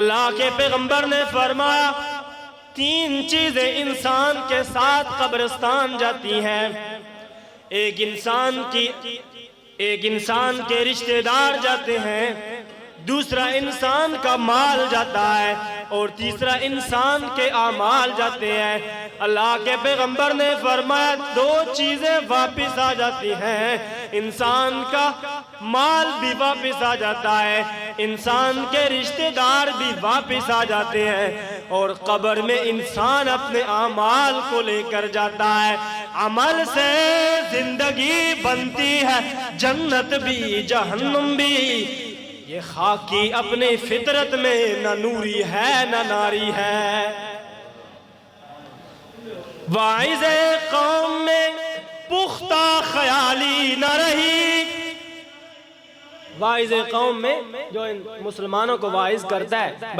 اللہ کے پیغمبر نے فرمایا تین چیزیں انسان کے ساتھ قبرستان جاتی ہیں۔ ایک انسان کے رشتہ دار جاتے ہیں، دوسرا انسان کا مال جاتا ہے، اور تیسرا انسان کے اعمال جاتے ہیں۔ اللہ کے پیغمبر نے فرمایا دو چیزیں واپس آ جاتی ہیں، انسان کا مال بھی واپس آ جاتا ہے، انسان کے رشتہ دار بھی واپس آ جاتے ہیں، اور قبر میں انسان اپنے اعمال کو لے کر جاتا ہے۔ عمل سے زندگی بنتی ہے، جنت بھی جہنم بھی۔ یہ خاکی اپنے فطرت میں نہ نوری ہے نہ ناری ہے۔ واعظ قوم میں پختہ خیالی نہ رہی۔ واعظ قوم میں جو ان مسلمانوں کو واعظ کرتا ہے